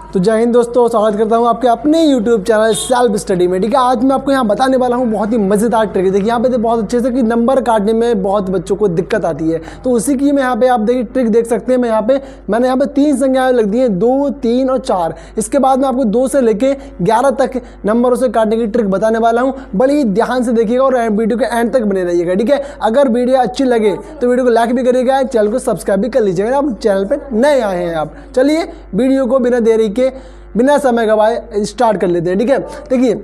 तो जय हिंद दोस्तों, स्वागत करता हूं आपके अपने YouTube चैनल सेल्फ स्टडी में। ठीक है, आज मैं आपको यहां बताने वाला हूं बहुत ही मज़ेदार ट्रिक। देखिए यहाँ पे बहुत अच्छे से कि नंबर काटने में बहुत बच्चों को दिक्कत आती है, तो उसी की मैं यहाँ पे आप देखिए ट्रिक देख सकते हैं। मैंने यहाँ पे 3 संख्याएं लग दी हैं, 2, 3 और 4। इसके बाद मैं आपको 2 से लेके 11 तक नंबरों से काटने की ट्रिक बताने वाला हूँ। बड़ी ही ध्यान से देखिएगा और वीडियो के एंड तक बने रहिएगा। ठीक है, अगर वीडियो अच्छी लगे तो वीडियो को लाइक भी करिएगा, चैनल को सब्सक्राइब भी कर लीजिएगा। आप चैनल पर नए आए हैं आप। चलिए वीडियो को बिना देरी के बिना समय गवाए स्टार्ट कर लेते हैं। ठीक है, देखिए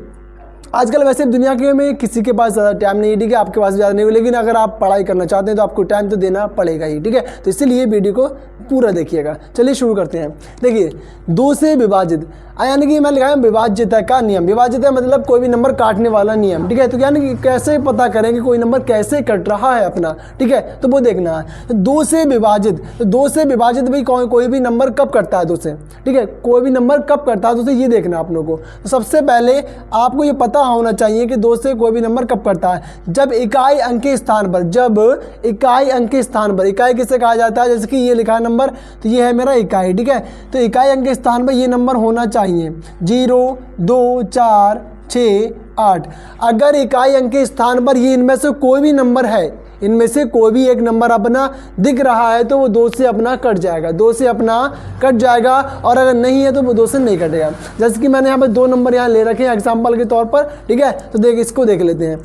आजकल वैसे दुनिया के में किसी के पास ज़्यादा टाइम नहीं है। ठीक है, आपके पास ज़्यादा नहीं है, लेकिन अगर आप पढ़ाई करना चाहते हैं तो आपको टाइम तो देना पड़ेगा ही। ठीक है, तो इसीलिए वीडियो को पूरा देखिएगा। चलिए शुरू करते हैं। देखिए 2 से विभाजित, यानी कि मैं लिखा है विभाज्यता का नियम। विभाज्यता मतलब कोई भी नंबर काटने वाला नियम। ठीक है, तो यानी कि कैसे पता करें कि कोई नंबर कैसे कट रहा है अपना। ठीक है, तो वो देखना है। तो 2 से विभाजित, तो 2 से विभाजित भाई कोई भी नंबर कब करता है 2 से। ठीक है, कोई भी नंबर कब करता है 2 से, ये देखना आप लोगों को। तो सबसे पहले आपको ये पता होना चाहिए कि 2 से कोई भी नंबर कब करता है, जब इकाई अंक के स्थान पर। जब इकाई अंक के स्थान पर, इकाई किसे कहा जाता है, जैसे कि ये लिखा है नंबर, तो ये है मेरा इकाई। ठीक है, तो इकाई अंक के स्थान पर ये नंबर होना चाहिए 0, 2, 4, 6, 8। अगर इकाई अंक के स्थान पर ये इनमें से कोई भी नंबर है, इनमें से कोई भी एक नंबर अपना दिख रहा है, तो वो 2 से अपना कट जाएगा। 2 से अपना कट जाएगा, और अगर नहीं है तो वो 2 से नहीं कटेगा। जैसे कि मैंने यहाँ पे 2 नंबर यहाँ ले रखे हैं एग्जाम्पल के तौर पर। ठीक है, तो इसको देख लेते हैं।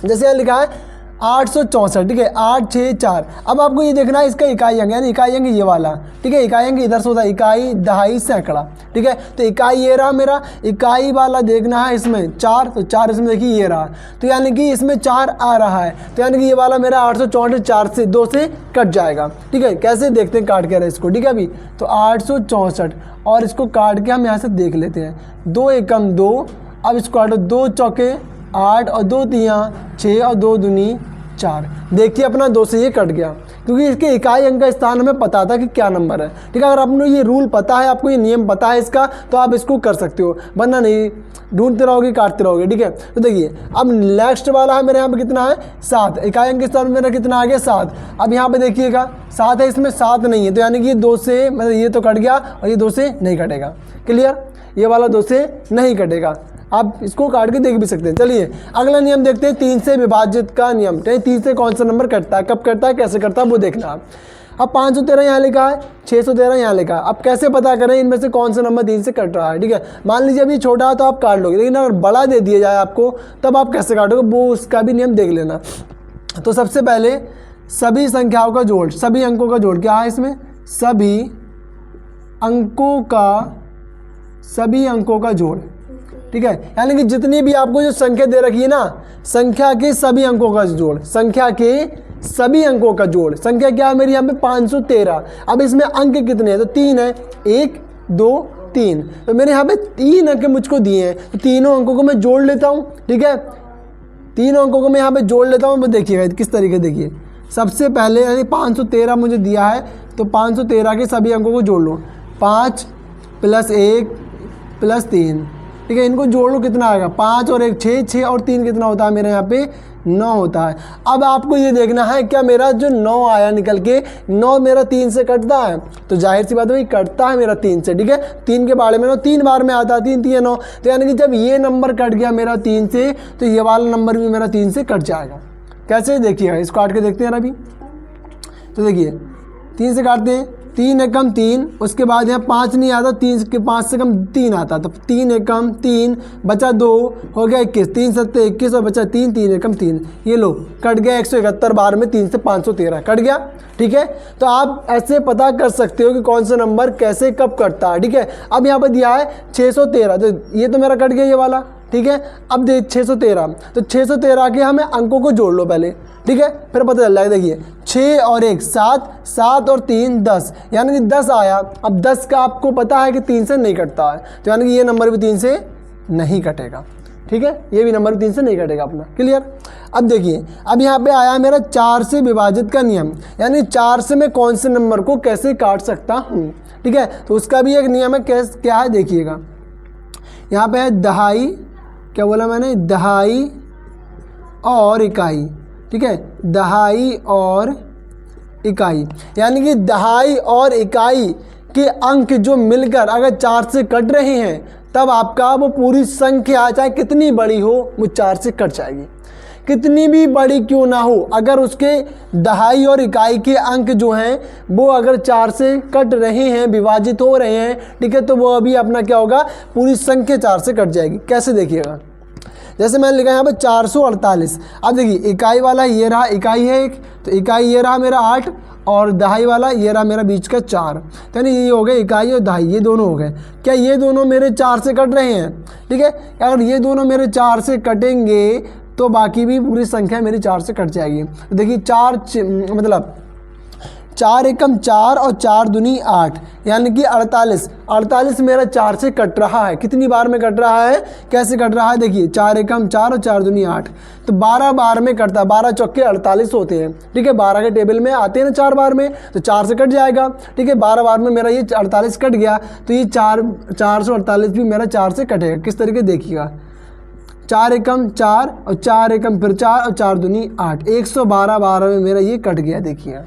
जैसे यहाँ लिखा है 864। ठीक है, 8, 6, 4। अब आपको ये देखना है इसका इकाई अंक, यानी इकाई अंक ये वाला। ठीक है, इकाई अंक इधर से होता है इकाई, दहाई, सैकड़ा। ठीक है, तो इकाई ये रहा मेरा, इकाई वाला देखना है इसमें 4, तो 4 इसमें देखिए ये रहा, तो यानी कि इसमें 4 आ रहा है, तो यानी कि ये वाला मेरा 864 4 से 2 से कट जाएगा। ठीक है, कैसे देखते हैं काट के रहे इसको। ठीक है, अभी तो 864 और इसको काट के हम यहाँ से देख लेते हैं। 2 एकम 2, अब इसको काटो, 2 चौके 8 और 2 तियाँ 6 और 2 दूनी 4। देखिए अपना 2 से ये कट गया, क्योंकि इसके इकाई अंक का स्थान हमें पता था कि क्या नंबर है। ठीक है, अगर आपको ये रूल पता है, आपको ये नियम पता है इसका, तो आप इसको कर सकते हो, वरना नहीं ढूंढते रहोगे, काटते रहोगे। ठीक है, तो देखिए अब नेक्स्ट वाला है मेरे यहाँ पे कितना है 7। इकाई अंक के स्थान मेरा कितना आ गया 7। अब यहाँ पे देखिएगा 7 है, इसमें 7 नहीं है, तो यानी कि 2 से मतलब ये तो कट गया और ये 2 से नहीं कटेगा। क्लियर, ये वाला 2 से नहीं कटेगा। आप इसको काट के देख भी सकते हैं। चलिए अगला नियम देखते हैं, 3 से विभाजित का नियम। 3 से कौन सा नंबर कटता है, कब कटता है, कैसे करता है, वो देखना आप। अब 513 यहाँ लिखा है, 613 यहाँ लिखा है। अब कैसे पता करें इनमें से कौन सा नंबर 3 से कट रहा है। ठीक है, मान लीजिए अभी छोटा है तो आप काट लोगे, लेकिन अगर बड़ा दे दिया जाए आपको, तब आप कैसे काटोगे, वो उसका भी नियम देख लेना। तो सबसे पहले सभी संख्याओं का जोड़, सभी अंकों का जोड़, क्या है इसमें, सभी अंकों का जोड़। ठीक है, यानी कि जितनी भी आपको जो संख्या दे रखी है ना, संख्या के सभी अंकों का जोड़, संख्या के सभी अंकों का जोड़। संख्या क्या है मेरी यहाँ पे 513। अब इसमें अंक कितने हैं, तो 3 है, 1, 2, 3। तो मेरे यहाँ पे 3 अंक मुझको दिए हैं, तो तीनों अंकों को मैं जोड़ लेता हूँ। ठीक है, तीनों अंकों को मैं यहाँ पे जोड़ लेता हूँ। देखिएगा किस तरीके, देखिए सबसे पहले यानी 513 मुझे दिया है, तो 513 के सभी अंकों को जोड़ लो। 5 + 1 + 3। ठीक है, इनको जोड़ लो, कितना आएगा, 5 और 1 6, 6 और 3 कितना होता है मेरे यहाँ पे 9 होता है। अब आपको ये देखना है क्या मेरा जो 9 आया निकल के, 9 मेरा 3 से कटता है, तो जाहिर सी बात है कटता है मेरा 3 से। ठीक है, 3 के बारे में 9 3 बार में आता है, 3 3 9, तो यानी कि जब ये नंबर कट गया मेरा 3 से, तो ये वाला नंबर भी मेरा 3 से कट जाएगा। कैसे देखिएगा, इसको काट के देखते हैं अभी। तो देखिए 3 से काटते हैं, 3 एकम 3, उसके बाद यहाँ 5 नहीं आता, 3 के 5 से कम 3 आता, तो 3 एकम 3 बचा 2 हो गया 21, 3 7 21 और बचा 3, 3 एकम 3। ये लो कट गया 171 बार में 3 से 513 कट गया। ठीक है, तो आप ऐसे पता कर सकते हो कि कौन सा नंबर कैसे कब कटता है। ठीक है, अब यहाँ पर दिया है 613, तो ये तो मेरा कट गया ये वाला। ठीक है, अब देख 613, तो 613 के हमें अंकों को जोड़ लो पहले। ठीक है, फिर पता चल जाएगा। देखिए 6 और 1 7, 7 और 3 10, यानी कि 10 आया। अब 10 का आपको पता है कि 3 से नहीं कटता है, तो यानी कि ये नंबर भी 3 से नहीं कटेगा। ठीक है, ये भी नंबर 3 से नहीं कटेगा अपना। क्लियर, अब देखिए अब यहाँ पे आया मेरा 4 से विभाजित का नियम, यानी 4 से मैं कौन से नंबर को कैसे काट सकता हूँ। ठीक है, तो उसका भी एक नियम है, क्या है देखिएगा। यहाँ पे है दहाई, क्या बोला मैंने, दहाई और इकाई। ठीक है, दहाई और इकाई, यानी कि दहाई और इकाई के अंक जो मिलकर अगर 4 से कट रहे हैं तब आपका वो पूरी संख्या चाहे कितनी बड़ी हो वो 4 से कट जाएगी। कितनी भी बड़ी क्यों ना हो, अगर उसके दहाई और इकाई के अंक जो हैं वो अगर 4 से कट रहे हैं, विभाजित हो रहे हैं, ठीक है, तो वो अभी अपना क्या होगा, पूरी संख्या 4 से कट जाएगी। कैसे देखिएगा, जैसे मैंने लिखा यहाँ पे 448। अब देखिए इकाई वाला ये रहा, इकाई है एक, तो इकाई ये रहा मेरा 8 और दहाई वाला ये रहा मेरा बीच का 4, तो यानी ये हो गए इकाई और दहाई, ये दोनों हो गए। क्या ये दोनों मेरे 4 से कट रहे हैं? ठीक है, अगर ये दोनों मेरे 4 से कटेंगे तो बाकी भी पूरी संख्या मेरी 4 से कट जाएगी। तो देखिए 4 4 एकम 4 और 4 दूनी 8 यानी कि 48। 48 मेरा 4 से कट रहा है। कितनी बार में कट रहा है, कैसे कट रहा है, देखिए 4 एकम 4 और 4 दूनी 8, तो 12 बार में कटता है। 12 चौके 48 होते हैं, ठीक है, 12 के टेबल में आते हैं ना 4 बार में, तो 4 से कट जाएगा। ठीक है, 12 बार में मेरा ये 48 कट गया, तो ये 448 भी मेरा 4 से कटेगा। किस तरीके देखिएगा, 4 एकम 4 और 4 एकम फिर 4 और 4 दूनी 8, 112 बार में मेरा ये कट गया। देखिए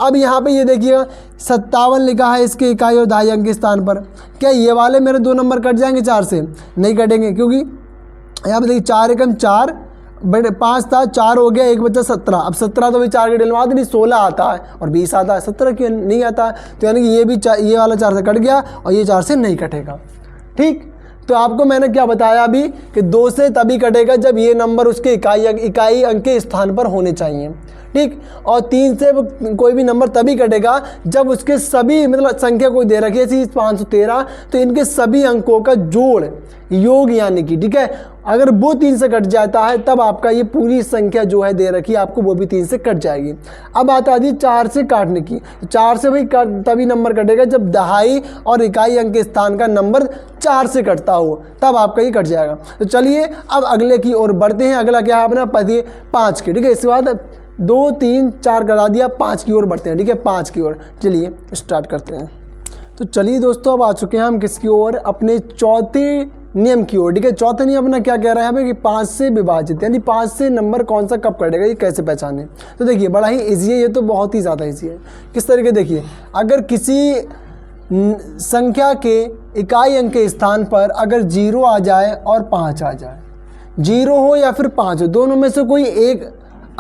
अब यहाँ पे ये देखिएगा 57 लिखा है इसके इकाई और दहाई अंक के स्थान पर। क्या ये वाले मेरे 2 नंबर कट जाएंगे 4 से? नहीं कटेंगे, क्योंकि यहाँ पे देखिए 4 एकम 4 बड़े 5 था, 4 हो गया, एक बचा 17। अब 17 तो भी 4 के डलवा नहीं, 16 आता है और 20 आता है, 17 क्यों नहीं आता? तो यानी कि ये भी ये वाला 4 से कट गया और ये 4 से नहीं कटेगा। ठीक, तो आपको मैंने क्या बताया अभी कि 2 से तभी कटेगा जब ये नंबर उसके इकाई अंक के स्थान पर होने चाहिए। ठीक, और 3 से कोई भी नंबर तभी कटेगा जब उसके सभी मतलब संख्या कोई दे रखी है जैसे 513, तो इनके सभी अंकों का जोड़ योग यानी कि, ठीक है, अगर वो 3 से कट जाता है तब आपका ये पूरी संख्या जो है दे रखी है आपको वो भी 3 से कट जाएगी। अब आता है 4 से काटने की, 4 से भाई तभी नंबर कटेगा जब दहाई और इकाई अंक के स्थान का नंबर 4 से कटता हो, तब आपका ये कट जाएगा। तो चलिए अब अगले की ओर बढ़ते हैं। अगला क्या है अपना 5 की, ठीक है, इसके बाद 2 3 4 करा दिया, 5 की ओर बढ़ते हैं। ठीक है, 5 की ओर चलिए स्टार्ट करते हैं। तो चलिए दोस्तों अब आ चुके हैं हम किसकी ओर, अपने चौथे नियम की ओर। ठीक है, चौथा नियम अपना क्या कह रहा है कि 5 से विभाजित, यानी 5 से नंबर कौन सा कब कटेगा ये कैसे पहचाने। तो देखिए बड़ा ही ईजी है, ये तो बहुत ही ज़्यादा ईजी है। किस तरीके देखिए, अगर किसी संख्या के इकाई अंक के स्थान पर अगर 0 आ जाए और 5 आ जाए, 0 हो या फिर 5 हो, दोनों में से कोई एक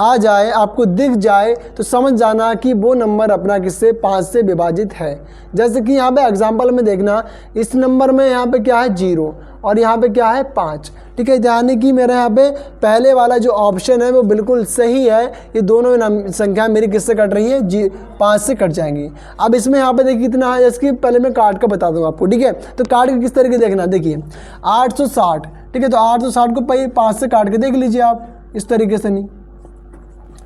आ जाए, आपको दिख जाए, तो समझ जाना कि वो नंबर अपना किससे 5 से विभाजित है। जैसे कि यहाँ पे एग्जांपल में देखना, इस नंबर में यहाँ पे क्या है 0 और यहाँ पे क्या है 5। ठीक है, यानी कि मेरे यहाँ पे पहले वाला जो ऑप्शन है वो बिल्कुल सही है। ये दोनों संख्या मेरी किससे कट रही है, 5 से कट जाएंगी। अब इसमें यहाँ पे देखिए कितना है, इसकी पहले मैं काट कर बता दूँगा आपको। ठीक है, तो काट के किस तरीके देखना, देखिए 860, ठीक है, तो 860 को 5 से काट के देख लीजिए आप, इस तरीके से नहीं।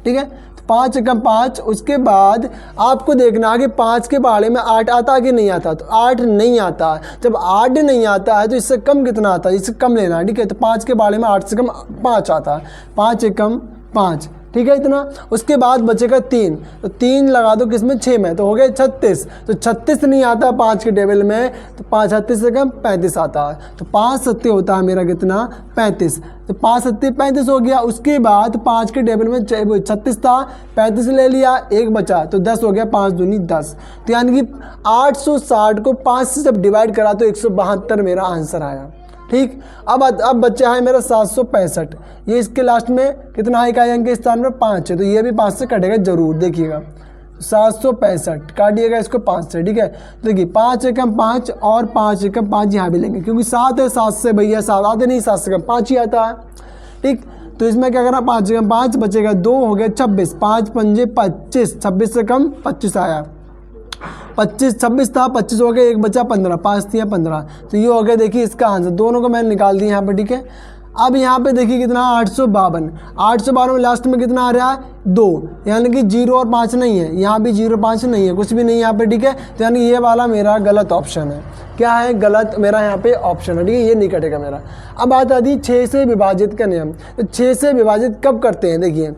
ठीक है, तो 5 एकम 5, उसके बाद आपको देखना है कि 5 के बारे में 8 आता कि नहीं आता, तो 8 नहीं आता। जब 8 नहीं आता है तो इससे कम कितना आता है, इससे कम लेना है। ठीक है, तो 5 के बारे में 8 से कम 5 आता है, 5 एकम 5, ठीक है इतना। उसके बाद बचेगा 3, तो 3 लगा दो किसमें 6 में, तो हो गए 36। तो 36 नहीं आता 5 के टेबल में, तो 5 36 से कम 35 आता है, तो 5 सत्ते होता है मेरा कितना 35, तो 5 सत्ते 35 हो गया। उसके बाद 5 के टेबल में 36 था, 35 ले लिया, 1 बचा, तो 10 हो गया, 5 दूनी 10। तो यानी कि 860 को 5 से जब डिवाइड करा तो 172 मेरा आंसर आया। ठीक, अब बच्चा है मेरा 765, ये इसके लास्ट में कितना है इकाई अंक के स्थान में 5 है, तो ये भी 5 से कटेगा जरूर। देखिएगा 765 काटिएगा इसको 5 से। ठीक है, तो देखिए 5 एकम 5 और 5 एकम 5 यहाँ भी लेंगे, क्योंकि 7 है, 7 से भैया 7 आते नहीं, 7 से कम 5 ही आता है। ठीक, तो इसमें क्या करना, 5 एकम 5 बचेगा 2, हो गया 26, 5 पंजे 25, 26 से कम 25 आया, 25 26 था, 25 हो गया, 1 बचा 15, 5 थी 15, तो ये हो गया। देखिए इसका आंसर दोनों को मैंने निकाल दिया यहाँ पे। ठीक है, अब यहाँ पे देखिए कितना 852 में लास्ट में कितना आ रहा है 2, यानी कि 0 और 5 नहीं है, यहाँ भी 0 5 नहीं है, कुछ भी नहीं यहाँ पे। ठीक है, तो यानी ये वाला मेरा गलत ऑप्शन है। क्या है, गलत मेरा यहाँ पे ऑप्शन है। ठीक है, ये नहीं कटेगा मेरा। अब बात आती है 6 से विभाजित का नियम। तो 6 से विभाजित कब करते हैं, देखिए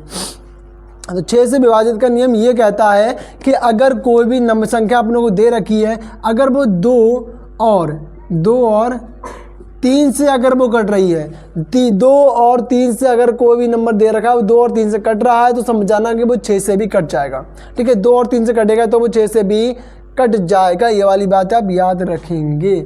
तो 6 से विभाजित का नियम ये कहता है कि अगर कोई भी नंबर संख्या अपने को दे रखी है, अगर वो 2 और 3 से अगर वो कट रही है, 2 और 3 से अगर कोई भी नंबर दे रखा है, 2 और 3 से कट रहा है, तो समझ जाना कि वो 6 से भी कट जाएगा। ठीक है, 2 और 3 से कटेगा तो वो 6 से भी कट जाएगा। ये वाली बात आप याद रखेंगे।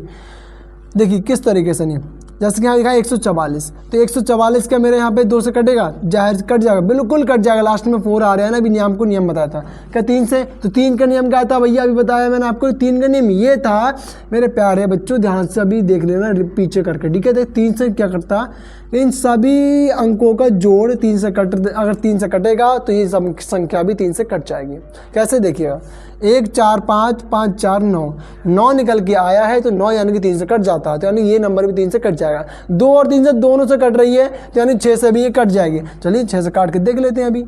देखिए किस तरीके से, नहीं जैसे कि यहाँ लिखा है 144, तो 144 क्या मेरे यहाँ पे 2 से कटेगा, जाहिर कट जाएगा, बिल्कुल कट जाएगा। लास्ट में 4 आ रहा है ना, अभी नियम को नियम बताया था क्या 3 से, तो 3 का नियम क्या था भैया, अभी बताया मैंने आपको। 3 का नियम ये था मेरे प्यारे बच्चों, ध्यान से अभी देख लेना पीछे करके, ठीक है। 3 से क्या करता, इन सभी अंकों का जोड़ 3 से कट, अगर 3 से कटेगा तो ये सब संख्या भी 3 से कट जाएगी। कैसे देखिएगा, 1 4 5 5 4 9, 9 निकल के आया है तो 9 यानी कि 3 से कट जाता है, तो यानी ये नंबर भी 3 से कट जाएगा। 2 और 3 से दोनों से कट रही है, तो यानी 6 से भी ये कट जाएगी। चलिए 6 से काट के देख लेते हैं अभी।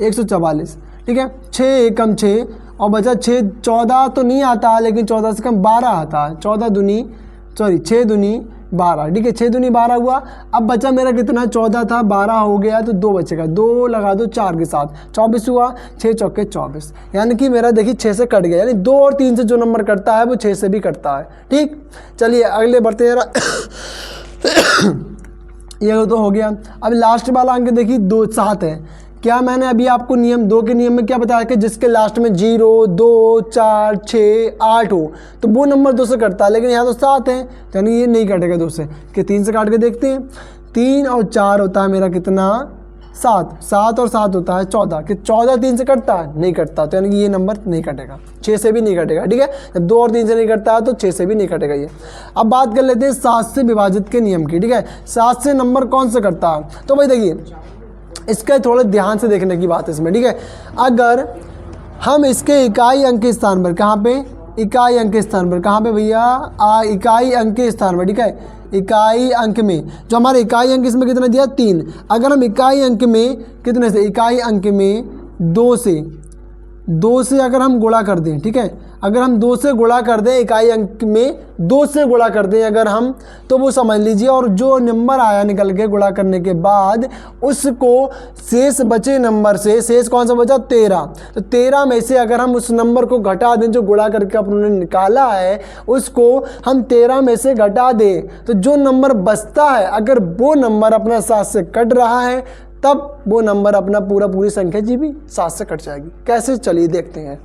144, ठीक है, 6 एकम 6 और बचा 6, 14 तो नहीं आता, लेकिन 14 से कम 12 आता है। 6 दूनी 12, ठीक है, 6 दूनी 12 हुआ। अब बचा मेरा कितना, 14 था, 12 हो गया तो 2 बचेगा, 2 लगा दो 4 के साथ, 24 हुआ, 6 चौके 24, यानी कि मेरा देखिए 6 से कट गया। यानी 2 और 3 से जो नंबर कटता है वो 6 से भी कटता है। ठीक, चलिए अगले बढ़ते हैं। ये तो हो गया। अब लास्ट वाला अंक देखिए 2 7 है। क्या मैंने अभी आपको नियम 2 के नियम में क्या बताया कि जिसके लास्ट में 0 2 4 6 8 हो तो वो नंबर 2 से कटता है, लेकिन यहाँ तो 7 है, यानी ये नहीं कटेगा 2 से। कि 3 से काट के देखते हैं, 3 और 4 होता है मेरा कितना, 7, 7 और 7 होता है 14। कि 14 3 से कटता है, नहीं कटता, तो यानी कि ये नंबर नहीं कटेगा, 6 से भी नहीं कटेगा। ठीक है, जब 2 और 3 से नहीं कटता है तो 6 से भी नहीं कटेगा ये। अब बात कर लेते हैं 7 से विभाजित के नियम की। ठीक है, 7 से नंबर कौन सा कटता है, तो भाई देखिए इसका थोड़ा ध्यान से देखने की बात है इसमें। ठीक है, अगर हम इसके इकाई अंक के स्थान पर, कहाँ पे, इकाई अंक के स्थान पर, कहाँ पे भैया, इकाई अंक के स्थान पर, ठीक है, इकाई अंक में जो हमारे इकाई अंक इसमें कितना दिया 3, अगर हम इकाई अंक में कितने से, इकाई अंक में 2 से अगर हम गुणा कर दें, ठीक है, अगर हम 2 से गुणा कर दें, इकाई अंक में 2 से गुणा कर दें अगर हम, तो वो समझ लीजिए, और जो नंबर आया निकल के गुणा करने के बाद उसको शेष बचे नंबर से, शेष कौन सा बचा 13, तो 13 में से अगर हम उस नंबर को घटा दें जो गुणा करके अपने निकाला है, उसको हम 13 में से घटा दें, तो जो नंबर बचता है अगर वो नंबर अपना 7 से कट रहा है, तब वो नंबर अपना पूरी संख्या जी भी 7 से कट जाएगी। कैसे, चलिए देखते हैं।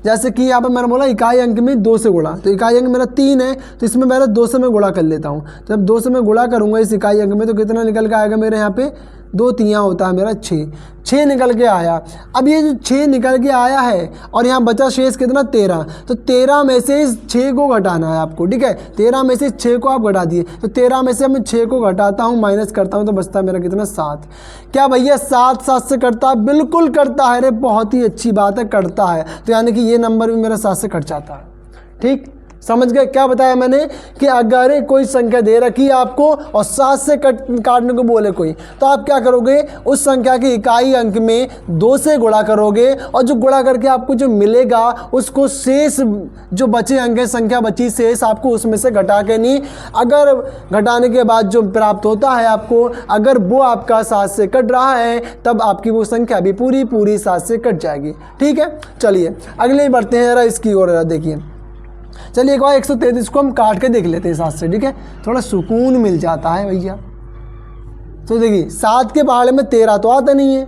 जैसे कि यहाँ पर मैंने बोला इकाई अंक में 2 से गुणा, तो इकाई अंक मेरा 3 है, तो इसमें मेरा 2 से मैं गुणा कर लेता हूँ। जब 2 से मैं गुणा करूँगा इस इकाई अंक में, तो कितना निकल के आएगा मेरे यहाँ पे, 2 3 होता है मेरा 6 निकल के आया। अब ये जो 6 निकल के आया है और यहाँ बचा शेष कितना 13, तो 13 में से इस 6 को घटाना है आपको। ठीक है, 13 में से 6 को आप घटा दिए, तो 13 में से मैं 6 को घटाता हूँ, माइनस करता हूँ, तो बचता है मेरा कितना 7। क्या भैया 7 से कटता है, बिल्कुल करता है रे, बहुत ही अच्छी बात है, करता है, तो यानी कि ये नंबर भी मेरा 7 से कट जाता है। ठीक, समझ गए क्या बताया मैंने, कि अगर कोई संख्या दे रखी है आपको और 7 से काटने को बोले कोई, तो आप क्या करोगे, उस संख्या की इकाई अंक में 2 से गुणा करोगे, और जो गुणा करके आपको जो मिलेगा उसको शेष जो बचे अंक है, संख्या बची शेष, आपको उसमें से घटा के नहीं, अगर घटाने के बाद जो प्राप्त होता है आपको, अगर वो आपका 7 से कट रहा है, तब आपकी वो संख्या भी पूरी 7 से कट जाएगी। ठीक है, चलिए अगले बढ़ते हैं जरा इसकी ओर, देखिए। चलिए एक बार 133 को हम काट के देख लेते हैं 7 से। ठीक है, थोड़ा सुकून मिल जाता है भैया। तो देखिए 7 के पहाड़े में 13 तो आता नहीं है,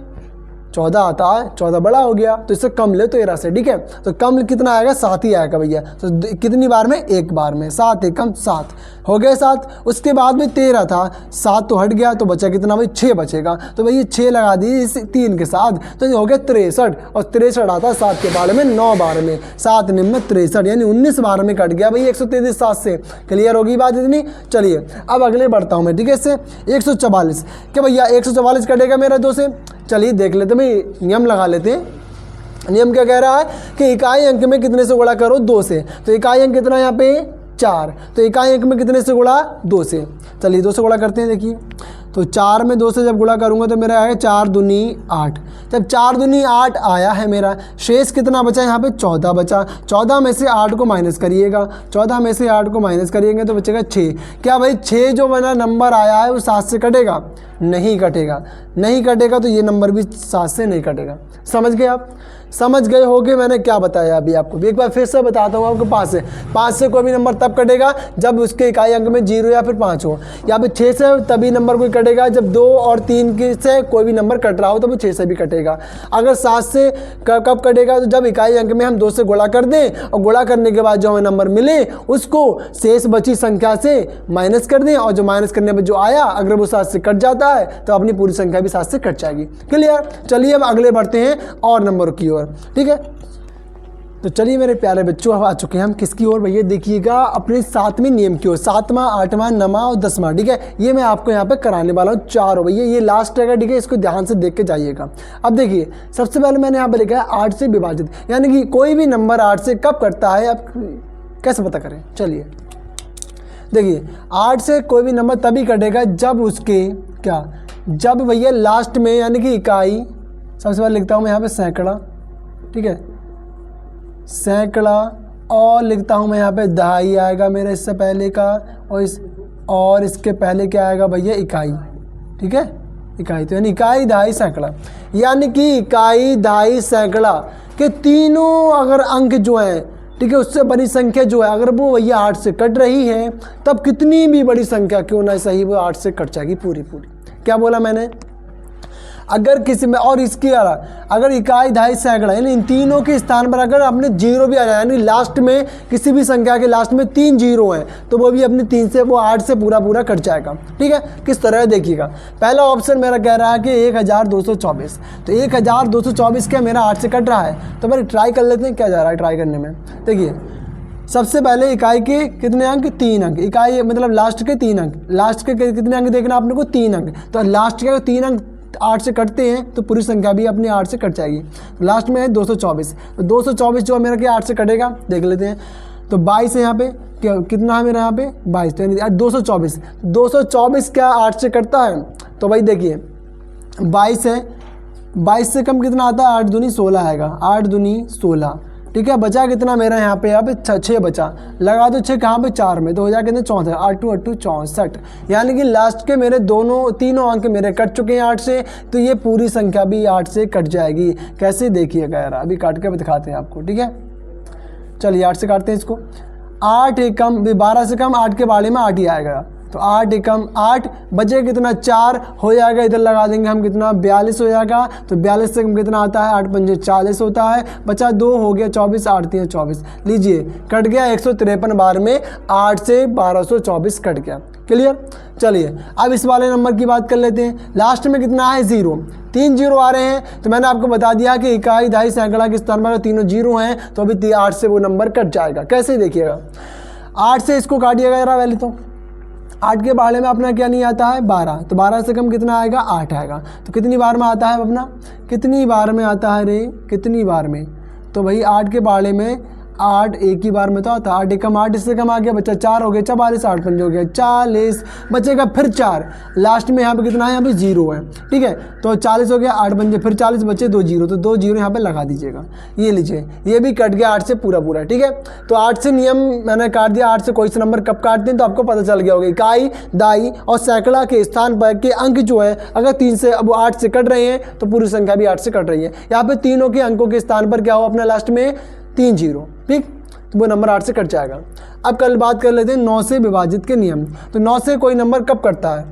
14 आता है, 14 बड़ा हो गया, तो इससे कम ले 13 से। ठीक है, तो कम कितना आएगा, 7 ही आएगा भैया। तो कितनी बार में, एक बार में, 7 एकम 7 हो गए 7। उसके बाद में 13 था, 7 तो हट गया, तो बचा कितना भाई, 6 बचेगा, तो भाई 6 लगा दिए इस 3 के साथ, तो ये हो गया 63, और 63 आता है 7 के बार में 9 बार में, 7 निम्न में 63, यानी 19 बार में कट गया भाई 133 7 से। क्लियर होगी बात इतनी। चलिए अब अगले बढ़ता हूँ मैं। ठीक है, इससे 144, क्या भैया 144 कटेगा मेरा 2 से, चलिए देख लेते भाई, नियम लगा लेते हैं। नियम क्या कह रहा है कि इकाई अंक में कितने से गुणा करो, 2 से, तो इकाई अंक कितना यहाँ पे 4, तो इकाई अंक में कितने से गुणा, 2 से। चलिए 2 से गुणा करते हैं। देखिए तो 4 में 2 से जब गुणा करूँगा तो मेरा आएगा 4 दूनी 8। जब 4 दूनी 8 आया है मेरा, शेष कितना बचा यहाँ पे, 14 बचा। 14 में से 8 को माइनस करिएगा, 14 में से 8 को माइनस करिएंगे तो बचेगा 6। क्या भाई 6 जो मेरा नंबर आया है वो 7 से कटेगा, नहीं कटेगा, नहीं कटेगा, तो ये नंबर भी 7 से नहीं कटेगा। समझ गए आप। समझ गए होगे मैंने क्या बताया अभी आपको। एक बार फिर से बताता हूँ आपको। 5 से कोई भी नंबर तब कटेगा जब उसके इकाई अंक में 0 या फिर 5 हो। यहाँ पे 6 से तभी नंबर कोई कटेगा जब 2 और 3 से कोई भी नंबर कट रहा हो, तो वो 6 से भी कटेगा। अगर 7 से कब कटेगा, तो जब इकाई अंक में हम 2 से गुणा कर दें और गुणा करने के बाद जो हमें नंबर मिले उसको शेष बची संख्या से माइनस कर दें, और जो माइनस करने में जो आया अगर वो 7 से कट जाता है तो अपनी पूरी संख्या भी 7 से कट जाएगी। क्लियर। चलिए अब अगले बढ़ते हैं और नंबर की ओर। ठीक है, तो चलिए मेरे प्यारे बच्चों, अब आ चुके हैं हम किसकी ओर भैया, देखिएगा अपने 7वें नियम की ओर। 7वां, 8वां, 9वां और 10वां। ठीक है, ये मैं आपको यहाँ पे कराने वाला हूँ चारों भैया, ये लास्ट रहेगा। ठीक है, इसको ध्यान से देख के जाइएगा। अब देखिए सबसे पहले मैंने यहाँ पे लिखा है 8 से विभाजित, यानी कि कोई भी नंबर 8 से कब कटता है, आप कैसे पता करें। चलिए देखिए 8 से कोई भी नंबर तभी कटेगा जब उसके क्या, जब भैया लास्ट में यानी कि इकाई, सबसे पहले लिखता हूँ मैं यहाँ पे सैकड़ा। ठीक है, सैकड़ा, और लिखता हूँ मैं यहाँ पे दहाई आएगा मेरा इससे पहले का, और इसके पहले क्या आएगा भैया, इकाई। ठीक है, इकाई, तो यानी इकाई, दहाई, सैकड़ा, यानी कि इकाई, दहाई, सैकड़ा के तीनों अगर अंक जो हैं, ठीक है, उससे बड़ी संख्या जो है अगर वो भैया 8 से कट रही है, तब कितनी भी बड़ी संख्या क्यों ना सही वो 8 से कट जाएगी पूरी पूरी। क्या बोला मैंने, अगर किसी में, और इसके अगर इकाई, दहाई, सैकड़ा यानी इन तीनों के स्थान पर अगर अपने 0 भी आ जाए, यानी लास्ट में किसी भी संख्या के लास्ट में 3 0 हैं, तो वो भी अपने 3 से वो 8 से पूरा पूरा कट जाएगा। ठीक है, किस तरह देखिएगा। पहला ऑप्शन मेरा कह रहा है कि 1224, तो 1224 क्या मेरा 8 से कट रहा है, तो मेरे ट्राई कर लेते हैं क्या जा रहा है ट्राई करने में। देखिए सबसे पहले इकाई के कितने अंक, 3 अंक, इकाई मतलब लास्ट के 3 अंक, लास्ट के कितने अंक देखना आपने को, 3 अंक, तो लास्ट के 3 अंक 8 से कटते हैं तो पूरी संख्या भी अपनी 8 से कट जाएगी। लास्ट में है 224, तो 224 जो है मेरा क्या 8 से कटेगा, देख लेते हैं। तो 22 है यहाँ पे, कितना है मेरा यहाँ पे 22, तो यानी 224 क्या 8 से कटता है, तो भाई देखिए 22 है, 22 से कम कितना आता है, 8 दूनी 16 आएगा, 8 दूनी 16। ठीक है, बचा कितना मेरा यहाँ पे 6 बचा, लगा दो 6 कहाँ पे 4 में, तो हो जाए कितने 64, 8 2 8 2 64, यानी कि लास्ट के मेरे तीनों अंक मेरे कट चुके हैं 8 से, तो ये पूरी संख्या भी 8 से कट जाएगी। कैसे देखिएगा यार, अभी काट के दिखाते हैं आपको। ठीक है, चलिए 8 से काटते हैं इसको। 8 एकम 12 से कम 8 के बाड़े में 8 ही आएगा, तो 8 एकम 8, बचे कितना 4 हो जाएगा, इधर लगा देंगे हम कितना 42 हो जाएगा, तो 42 से कम कितना आता है, 8 पंजे 40 होता है, बचा 2 हो गया 24, 8 3 24, लीजिए कट गया 153 बार में 8 से 1224 कट गया। क्लियर। चलिए अब इस वाले नंबर की बात कर लेते हैं। लास्ट में कितना है 0, 3 0 आ रहे हैं, तो मैंने आपको बता दिया कि इकाई, दहाई, सैकड़ा के स्थान पर तीनों 0 हैं, तो अभी 8 से वो नंबर कट जाएगा। कैसे देखिएगा, 8 से इसको काटिएगा जरा पहले, तो 8 के बाड़े में अपना क्या नहीं आता है 12, तो 12 से कम कितना आएगा 8 आएगा, तो कितनी बार में आता है अपना, कितनी बार में आता है रे, कितनी बार में, तो भाई 8 के बाड़े में 8 एक ही बार में तो आता, 8 एकम 8, इससे कम आ गया, बच्चा 4 हो गया, 44, 8 पंजे हो गया 40, बचेगा फिर 4, लास्ट में यहाँ पे कितना है, यहाँ पे 0 है। ठीक है, तो 40 हो गया, 8 पंजे फिर 40, बचे 2 0, तो 2 0 यहाँ पे लगा दीजिएगा। ये लीजिए, ये भी कट गया 8 से पूरा पूरा। ठीक है, तो 8 से नियम मैंने काट दिया। 8 से कोई सा नंबर कब काटते हैं तो आपको पता चल गया होगा। इकाई, दाई और सैकड़ा के स्थान पर के अंक जो है अगर 3 से अब 8 से कट रहे हैं तो पूरी संख्या भी 8 से कट रही है। यहाँ पे तीनों के अंकों के स्थान पर क्या हो अपना लास्ट में 3 0, ठीक, तो वो नंबर 8 से कट जाएगा। अब कल बात कर लेते हैं 9 से विभाजित के नियम। तो 9 से कोई नंबर कब कटता है,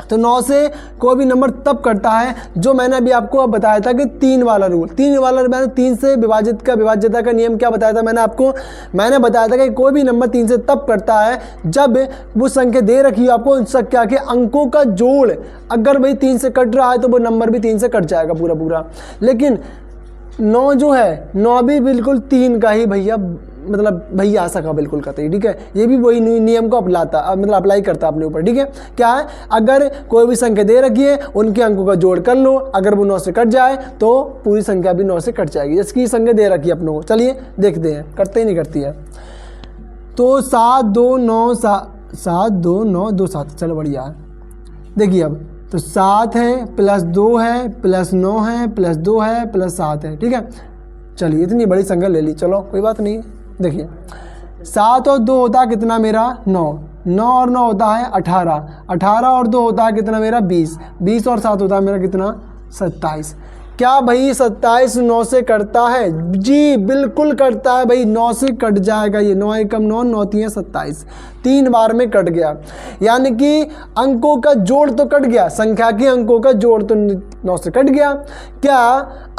तो 9 से कोई भी नंबर तब कटता है जो मैंने अभी आपको बताया था कि 3 वाला रूल, 3 वाला मैंने 3 से विभाज्यता का नियम क्या बताया था मैंने आपको, मैंने बताया था कि कोई भी नंबर 3 से तब कटता है जब वो संख्या दे रखी है आपको, उन संख्या के अंकों का जोड़ अगर भाई 3 से कट रहा है तो वो नंबर भी 3 से कट जाएगा पूरा पूरा। लेकिन 9 जो है 9 भी बिल्कुल 3 का ही भैया मतलब भैया आ सका बिल्कुल कतई। ठीक है, ये भी वही नियम को अपनाता मतलब अप्लाई करता अपने ऊपर। ठीक है, क्या है, अगर कोई भी संख्या दे रखी है उनके अंकों का जोड़ कर लो, अगर वो 9 से कट जाए तो पूरी संख्या भी 9 से कट जाएगी। जिसकी संख्या दे रखी है अपनों को, चलिए देखते हैं करते ही नहीं करती है। तो 7 2 9 7 2 9 2 7, चलो बढ़िया। देखिए अब तो 7 है प्लस 2 है प्लस 9 है प्लस 2 है प्लस 7 है। ठीक है, चलिए इतनी बड़ी संख्या ले ली, चलो कोई बात नहीं। देखिए 7 और 2 होता है कितना मेरा 9, 9 और 9 होता है 18, 18 और 2 होता है कितना मेरा 20, 20 और 7 होता है मेरा कितना 27। क्या भाई 27 9 से कटता है? जी बिल्कुल कटता है भाई, 9 से कट जाएगा ये। 9 एकम 9, 9 तियां 27, 3 बार में कट गया। यानी कि अंकों का जोड़ तो कट गया, संख्या के अंकों का जोड़ तो 9 से कट गया। क्या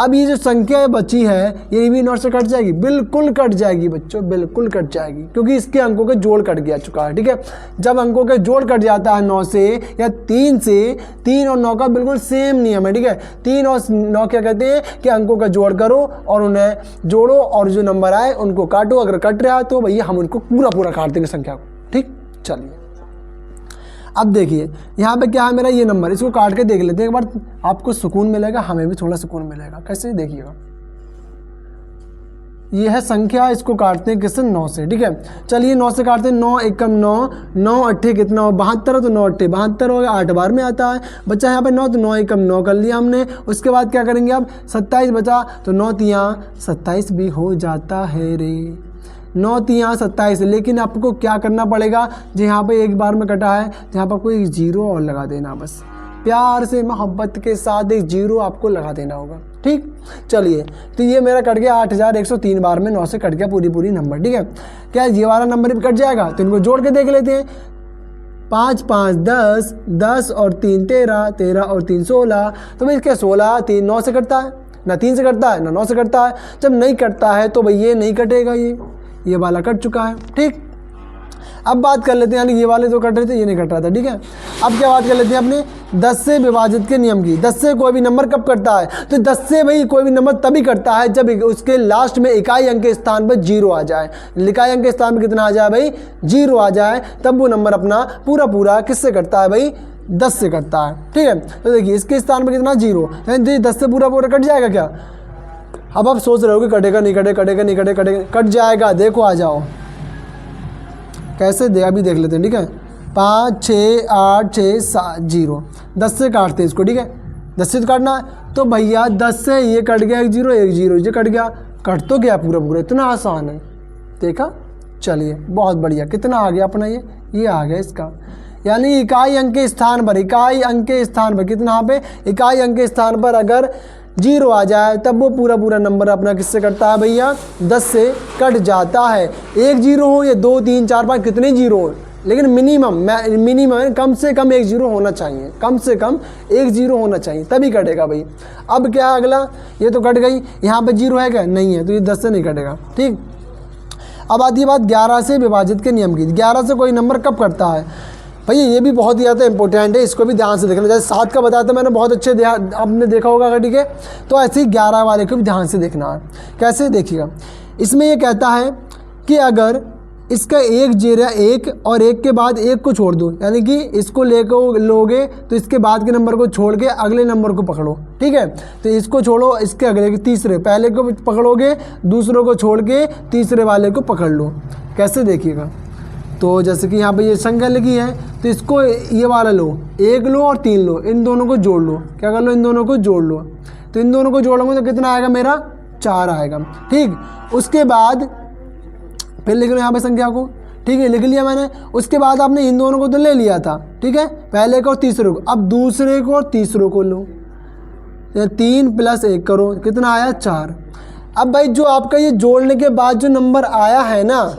अब ये जो संख्या बची है ये भी 9 से कट जाएगी? बिल्कुल कट जाएगी बच्चों, बिल्कुल कट जाएगी, क्योंकि इसके अंकों का जोड़ कट गया चुका है। ठीक है, जब अंकों का जोड़ कट जाता है 9 से या 3 से, 3 और 9 का बिल्कुल सेम नियम है। ठीक है, 3 और 9 क्या कहते हैं कि अंकों का जोड़ करो और उन्हें जोड़ो और जो नंबर आए उनको काटो। अगर कट रहा है तो भैया हम उनको पूरा पूरा काट देंगे संख्या को। ठीक, चलिए अब देखिए यहाँ पे क्या है मेरा ये नंबर, इसको काट के देख लेते हैं एक बार, आपको सुकून मिलेगा, हमें भी थोड़ा सुकून मिलेगा। कैसे देखिएगा, ये है संख्या, इसको काटते हैं किससे? 9 से। ठीक है, चलिए 9 से काटते हैं। 9 एकम 9, 9 अट्ठे कितना हो? 72 है, तो 9 अट्ठे 72 हो गया, 8 बार में आता है। बच्चा यहाँ पे 9, तो 9 एकम 9 कर लिया हमने। उसके बाद क्या करेंगे अब? 27 बचा, तो 9 तियां 27 भी हो जाता है रे। 9 तियां 27, लेकिन आपको क्या करना पड़ेगा? जो यहाँ पे एक बार में कटा है तो यहाँ पर कोई 0 और लगा देना, बस प्यार से मोहब्बत के साथ एक 0 आपको लगा देना होगा। ठीक, चलिए तो ये मेरा कट गया 8103 बार में 9 से कट गया पूरी नंबर। ठीक है, क्या ये वाला नंबर भी कट जाएगा? तो इनको जोड़ के देख लेते हैं। 5 5 10, 10 और 3 13, 13 और 3 16। तो भाई क्या 16 3 9 से कटता है? ना 3 से कटता है ना 9 से कटता है। जब नहीं कटता है तो भाई ये नहीं कटेगा, ये वाला कट चुका है। ठीक, अब बात कर लेते हैं, यानी ये वाले जो कट रहे थे ये नहीं कट रहा था। ठीक है, अब क्या बात कर लेते हैं अपने 10 से विभाजित के नियम की। 10 से कोई भी नंबर कब कटता है? तो 10 से भाई कोई भी नंबर तभी कटता है जब उसके लास्ट में इकाई अंक के स्थान पर 0 आ जाए। इकाई अंक के स्थान पर कितना आ जाए भाई? 0 आ जाए, तब वो नंबर अपना पूरा किससे कटता है भाई? 10 से कटता है। ठीक है, तो देखिए इसके स्थान पर कितना? 0, यानी 10 से पूरा कट जाएगा क्या? अब आप सोच रहे हो कि कटेगा नहीं कटेगा, कट जाएगा। देखो आ जाओ कैसे दे, अभी देख लेते हैं। ठीक है, 5 6 8 6 7 0, 10 से काटते हैं इसको। ठीक है, 10 से तो काटना है, तो भैया 10 से ये कट गया, 1 0 ये कट गया, कट तो गया पूरा, इतना आसान है। देखा, चलिए बहुत बढ़िया। कितना आ गया अपना? ये आ गया इसका, यानी इकाई अंक के स्थान पर, इकाई अंक के स्थान पर कितना? यहाँ पे इकाई अंक के स्थान पर अगर 0 आ जाए तब वो पूरा नंबर अपना किससे कटता है भैया? 10 से कट जाता है। 1 0 हो या 2 3 4 5 कितने 0 हो, लेकिन मिनिमम कम से कम 1 0 होना चाहिए, कम से कम 1 0 होना चाहिए, तभी कटेगा भाई। अब क्या है अगला? ये तो कट गई, यहाँ पे 0 है क्या? नहीं है, तो ये 10 से नहीं कटेगा। ठीक, अब आती है बात 11 से विभाजित के नियम की। 11 से कोई नंबर कब कटता है भैया? ये भी बहुत ही ज़्यादा इंपॉर्टेंट है, इसको भी ध्यान से देखना। जैसे 7 का बताया था मैंने, बहुत अच्छे आपने देखा होगा अगर। ठीक है, तो ऐसे ही 11 वाले को भी ध्यान से देखना है। कैसे देखिएगा, इसमें ये कहता है कि अगर इसका एक जीरा 1 और 1 के बाद 1 को छोड़ दो, यानी कि इसको लेकर लोगे तो इसके बाद के नंबर को छोड़ के अगले नंबर को पकड़ो। ठीक है, तो इसको छोड़ो, इसके अगले के तीसरे, पहले को पकड़ोगे, दूसरों को छोड़ के तीसरे वाले को पकड़ लो। कैसे देखिएगा, तो जैसे कि यहाँ पे ये संख्या लिखी है, तो इसको ये वाला लो, 1 लो और 3 लो, इन दोनों को जोड़ लो। क्या कर लो? इन दोनों को जोड़ लो। तो इन दोनों को जोड़ोगे तो कितना आएगा मेरा? 4 आएगा। ठीक, उसके बाद फिर लिख लो यहाँ पे संख्या को। ठीक है, लिख लिया मैंने। उसके बाद आपने इन दोनों को तो ले लिया था। ठीक है, पहले को और तीसरे को, अब दूसरे को और तीसरों को लो, 3 + 1 करो, कितना आया? 4। अब भाई जो आपका ये जोड़ने के बाद जो नंबर आया है ना,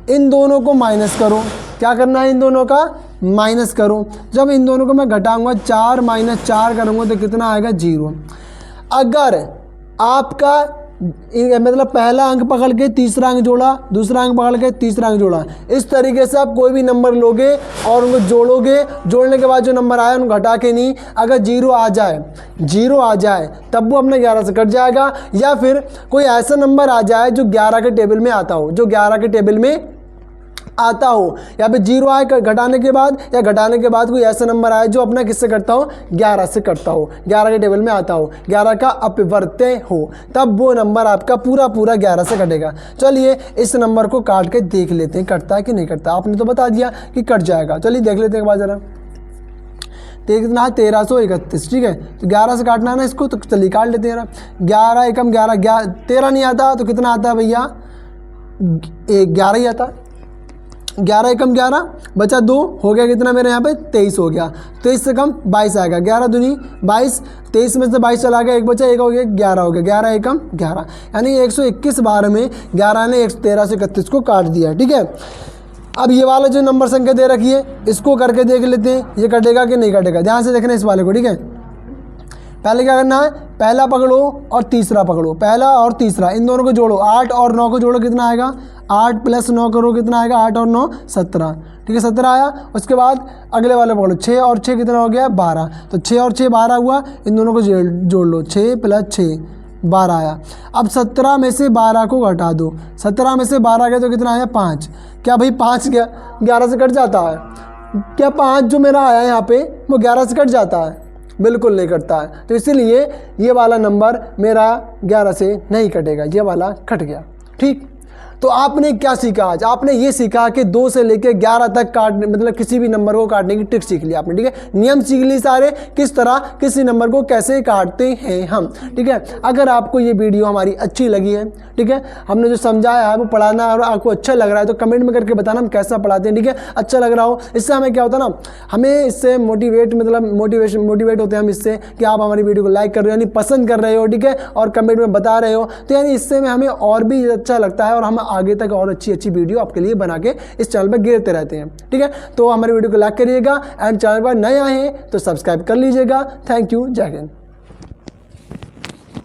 इन दोनों को माइनस करो। क्या करना है? इन दोनों का माइनस करो। जब इन दोनों को मैं घटाऊंगा, 4 - 4 करूँगा तो कितना आएगा? 0। अगर आपका मतलब पहला अंक पकड़ के तीसरा अंक जोड़ा, दूसरा अंक पकड़ के तीसरा अंक जोड़ा, इस तरीके से आप कोई भी नंबर लोगे और उनको जोड़ोगे। जोड़ने के बाद जो नंबर आया उनको घटा के नहीं, अगर 0 आ जाए तब वो अपने 11 से कट जाएगा। या फिर कोई ऐसा नंबर आ जाए जो 11 के टेबल में आता हो, या फिर 0 आए घटाने के बाद, या घटाने के बाद कोई ऐसा नंबर आए जो अपना किससे करता हो? 11 से करता हो, 11 के टेबल में आता हो, 11 का अपवर्त्य हो, तब वो नंबर आपका पूरा 11 से कटेगा। चलिए इस नंबर को काट के देख लेते हैं कटता है कि नहीं कटता। आपने तो बता दिया कि कट जाएगा, चलिए देख लेते हैं एक बार ज़रा। कितना है? 1331। ठीक है, तो 11 से काटना है ना इसको, तो चलिए काट लेते हैं। 11 एकम 11, 13 नहीं आता तो कितना आता है भैया? 11 ही आता। 11 एकम 11 बचा 2 हो गया कितना मेरे यहाँ पे 23 हो गया। 23 से कम 22 आएगा, 11 दूनी 22, 23 में से 22 चला गया, एक बचा, एक हो गया 11 हो गया, 11 एकम 11, यानी 121 बार में 11 ने 13 से 31 को काट दिया। ठीक है, अब ये वाला जो नंबर संख्या दे रखी है इसको करके देख लेते हैं ये कटेगा कि नहीं कटेगा। ध्यान से देखना है इस वाले को। ठीक है, पहले क्या करना है, पहला पकड़ो और तीसरा पकड़ो, पहला और तीसरा इन दोनों को जोड़ो, 8 और 9 को जोड़ो कितना आएगा, 8 + 9 करो कितना आएगा, 8 और 9 17। ठीक है, 17 आया। उसके बाद अगले वाले पकड़ो, 6 और 6 कितना हो गया 12, तो 6 और 6 12 हुआ, इन दोनों को जोड़ लो, 6 + 6 12 आया। अब 17 में से 12 को घटा दो, 17 में से 12 गया तो कितना आया 5। क्या भाई 5 गया 11 से कट जाता है? क्या 5 जो मेरा आया यहाँ पे वो 11 से कट जाता है? बिल्कुल नहीं कटता है। तो इसीलिए ये वाला नंबर मेरा 11 से नहीं कटेगा, ये वाला कट गया। ठीक, तो आपने क्या सीखा आज? आपने ये सीखा कि 2 से लेकर 11 तक काटने, मतलब किसी भी नंबर को काटने की ट्रिक सीख ली आपने। ठीक है, नियम सीख ली सारे, किस तरह किसी नंबर को कैसे काटते हैं हम। ठीक है, अगर आपको ये वीडियो हमारी अच्छी लगी है, ठीक है, हमने जो समझाया है वो पढ़ाना और आपको अच्छा लग रहा है तो कमेंट में करके बताना हम कैसा पढ़ाते हैं। ठीक है, अच्छा लग रहा हो, इससे हमें क्या होता है ना, हमें इससे मोटिवेट होते हैं हम इससे कि आप हमारी वीडियो को लाइक कर रहे हो, यानी पसंद कर रहे हो। ठीक है, और कमेंट में बता रहे हो, तो यानी इससे में हमें और भी अच्छा लगता है और हम आगे तक और अच्छी वीडियो आपके लिए बना के इस चैनल पर गिरते रहते हैं। ठीक है, तो हमारी वीडियो को लाइक करिएगा एंड चैनल पर नए आए हैं तो सब्सक्राइब कर लीजिएगा। थैंक यू, जय हिंद।